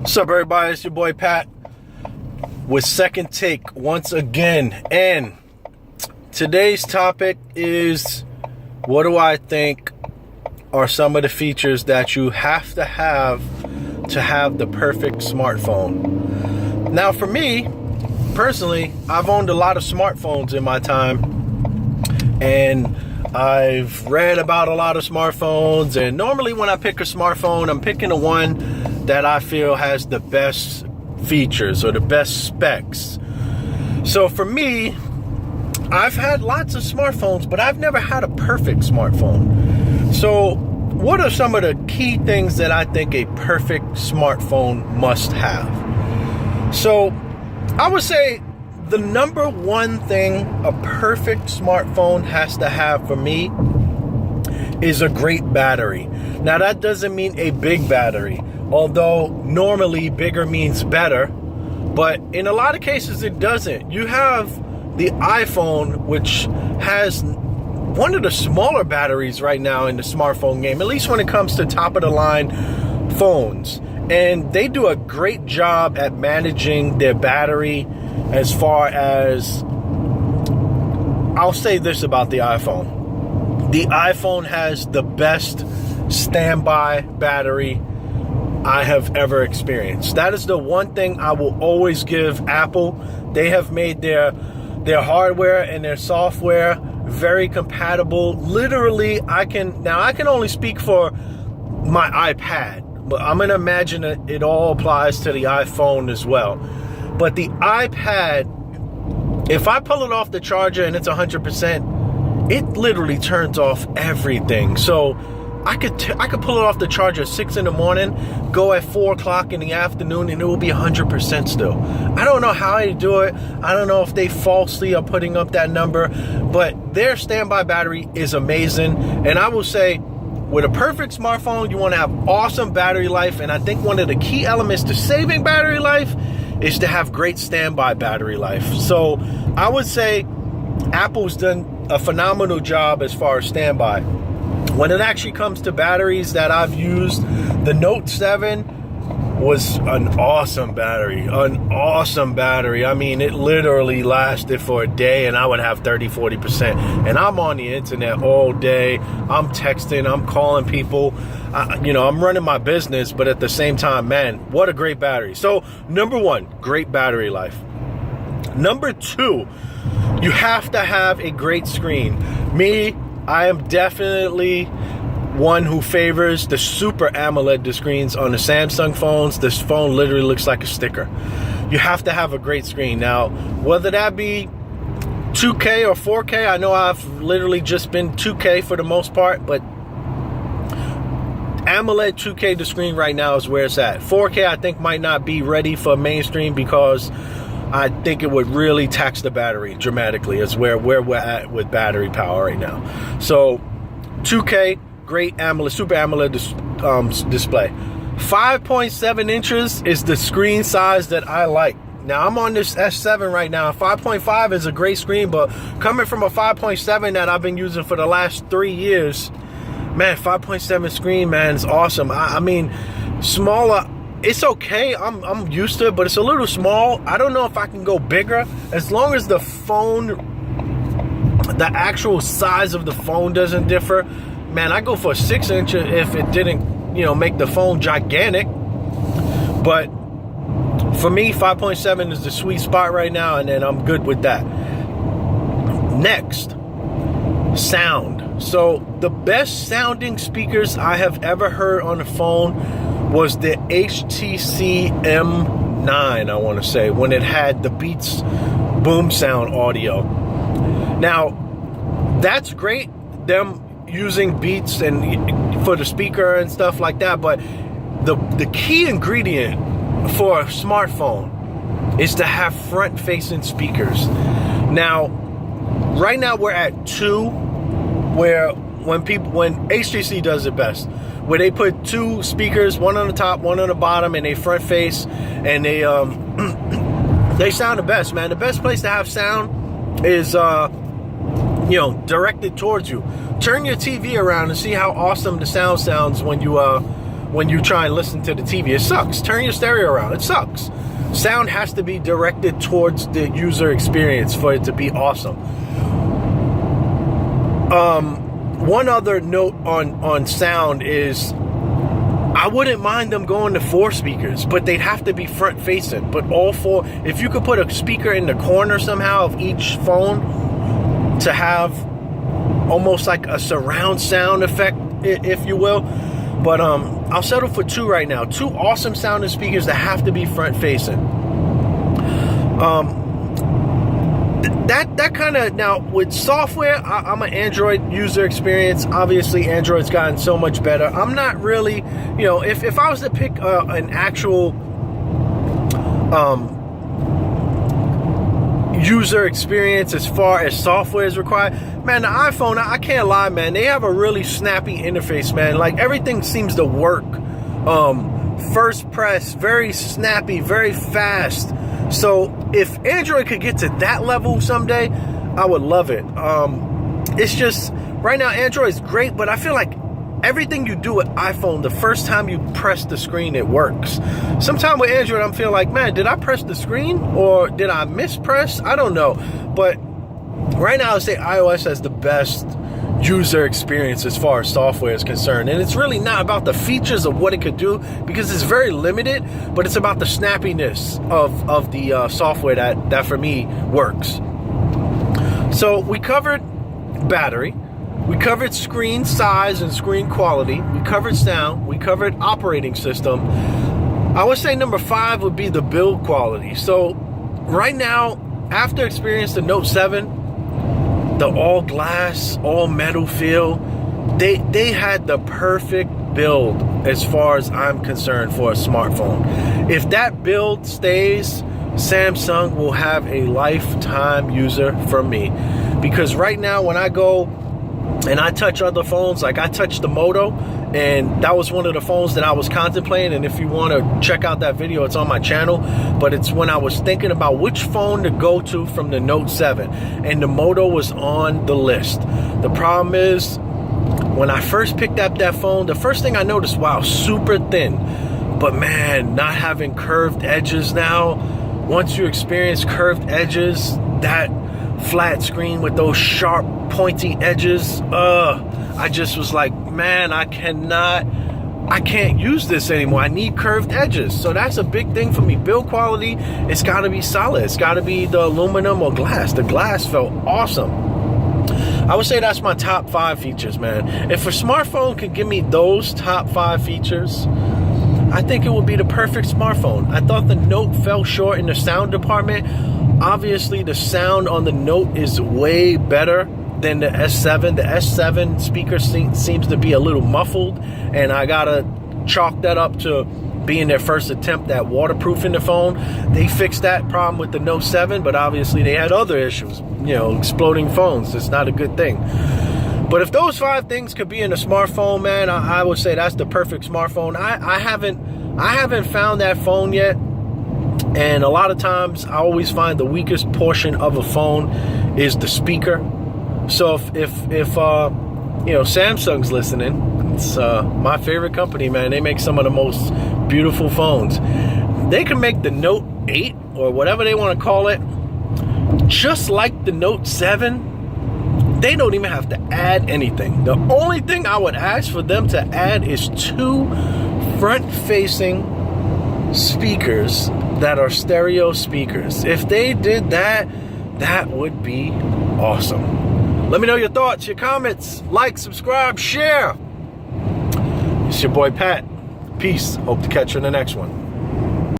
What's up, everybody? It's your boy Pat with Second Take once again. And today's topic is, what do I think are some of the features that you have to have the perfect smartphone? Now, for me, personally, I've owned a lot of smartphones in my time. And I've read about a lot of smartphones. And normally when I pick a smartphone, I'm picking the one that I feel has the best features or the best specs. So for me, I've had lots of smartphones, but I've never had a perfect smartphone. So what are some of the key things that I think a perfect smartphone must have? So I would say the number one thing a perfect smartphone has to have for me is a great battery. Now, that doesn't mean a big battery, although normally bigger means better, but in a lot of cases it doesn't. You have the iPhone, which has one of the smaller batteries right now in the smartphone game, at least when it comes to top of the line phones. And they do a great job at managing their battery. As far as, I'll say this about the iPhone. The iPhone has the best standby battery I have ever experienced. That is the one thing I will always give Apple. They have made their hardware and their software very compatible. Literally, I can only speak for my iPad, but I'm gonna imagine that it all applies to the iPhone as well. But the iPad, if I pull it off the charger and it's 100%, it literally turns off everything. So I could pull it off the charger at 6 in the morning, go at 4 o'clock in the afternoon, and it will be 100% still. I don't know how they do it. I don't know if they falsely are putting up that number, but their standby battery is amazing. And I will say, with a perfect smartphone, you want to have awesome battery life. And I think one of the key elements to saving battery life is to have great standby battery life. So I would say Apple's done a phenomenal job as far as standby. When it actually comes to batteries that I've used, the Note 7 was an awesome battery. I mean, it literally lasted for a day and I would have 30-40%. And I'm on the internet all day. I'm texting, I'm calling people. I'm running my business, but at the same time, man, what a great battery. So number one, great battery life. Number two, you have to have a great screen. Me, I am definitely one who favors the Super AMOLED screens on the Samsung phones. This phone literally looks like a sticker. You have to have a great screen. Now, whether that be 2K or 4K, I know I've literally just been 2K for the most part, but AMOLED 2K the screen right now is where it's at. 4K I think might not be ready for mainstream because I think it would really tax the battery dramatically. Is where we're at with battery power right now. So 2K, great AMOLED, Super AMOLED display. 5.7 inches is the screen size that I like. Now, I'm on this S7 right now. 5.5 is a great screen, but coming from a 5.7 that I've been using for the last 3 years, man, 5.7 screen, man, is awesome. I mean, smaller, it's okay. I'm used to it, but it's a little small. I don't know if I can go bigger. As long as the phone, the actual size of the phone doesn't differ, man, I go for a 6 inch if it didn't, make the phone gigantic. But for me, 5.7 is the sweet spot right now, and then I'm good with that. Next, sound. So the best sounding speakers I have ever heard on the phone was the HTC M9, I want to say, when it had the Beats boom sound audio. Now, that's great, them using Beats and for the speaker and stuff like that, but the key ingredient for a smartphone is to have front-facing speakers. Now, right now we're at 2, where when HTC does it best, where they put 2 speakers, one on the top, one on the bottom, and they front face, and they they sound the best, man. The best place to have sound is directed towards you. Turn your TV around and see how awesome the sound sounds when you when you try and listen to the TV. It sucks. Turn your stereo around. It sucks. Sound has to be directed towards the user experience for it to be awesome. One other note on sound is I wouldn't mind them going to 4 speakers, but they'd have to be front facing. But all 4, if you could put a speaker in the corner somehow of each phone to have almost like a surround sound effect, if you will. But I'll settle for 2 right now. 2 awesome sounding speakers that have to be front facing. That kind of, now with software, I'm an Android user experience. Obviously, Android's gotten so much better. I'm not really, you know, if I was to pick an actual user experience as far as software is required, man, the iPhone, I can't lie, man, they have a really snappy interface, man. Like, everything seems to work. First press, very snappy, very fast. So if Android could get to that level someday, I would love it. It's just, right now, Android is great, but I feel like everything you do with iPhone, the first time you press the screen, it works. Sometime with Android, I'm feeling like, man, did I press the screen or did I mispress? I don't know. But right now, I would say iOS has the best user experience as far as software is concerned. And it's really not about the features of what it could do, because it's very limited, but it's about the snappiness of the software that for me works. So we covered battery. We covered screen size and screen quality. We covered sound. We covered operating system. I would say number 5 would be the build quality. So right now, after experiencing the Note 7, the all glass, all metal feel, they had the perfect build as far as I'm concerned for a smartphone. If that build stays, Samsung will have a lifetime user from me. Because right now, when I go and I touch other phones, like I touched the Moto, and that was one of the phones that I was contemplating. And if you want to check out that video, it's on my channel. But it's when I was thinking about which phone to go to from the Note 7, and the Moto was on the list. The problem is, when I first picked up that phone, the first thing I noticed, wow, super thin. But man, not having curved edges now, once you experience curved edges, that flat screen with those sharp pointy edges, I just was like, man, I can't use this anymore. I need curved edges. So that's a big thing for me. Build quality, it's got to be solid. It's got to be the aluminum or glass. The glass felt awesome. I would say that's my top 5 features, man. If a smartphone could give me those top 5 features, I think it would be the perfect smartphone. I thought the Note fell short in the sound department. Obviously, the sound on the Note is way better than the S7. The S7 speaker seems to be a little muffled, and I gotta chalk that up to being their first attempt at waterproofing the phone. They fixed that problem with the Note 7, but obviously they had other issues. You know, exploding phones. It's not a good thing. But if those 5 things could be in a smartphone, man, I would say that's the perfect smartphone. I haven't found that phone yet. And a lot of times I always find the weakest portion of a phone is the speaker. So if you know, Samsung's listening, it's my favorite company, man. They make some of the most beautiful phones. They can make the Note 8 or whatever they want to call it just like the Note 7. They don't even have to add anything. The only thing I would ask for them to add is 2 front-facing speakers that are stereo speakers. If they did that, that would be awesome. Let me know your thoughts, your comments. Like, subscribe, share. It's your boy Pat. Peace. Hope to catch you in the next one.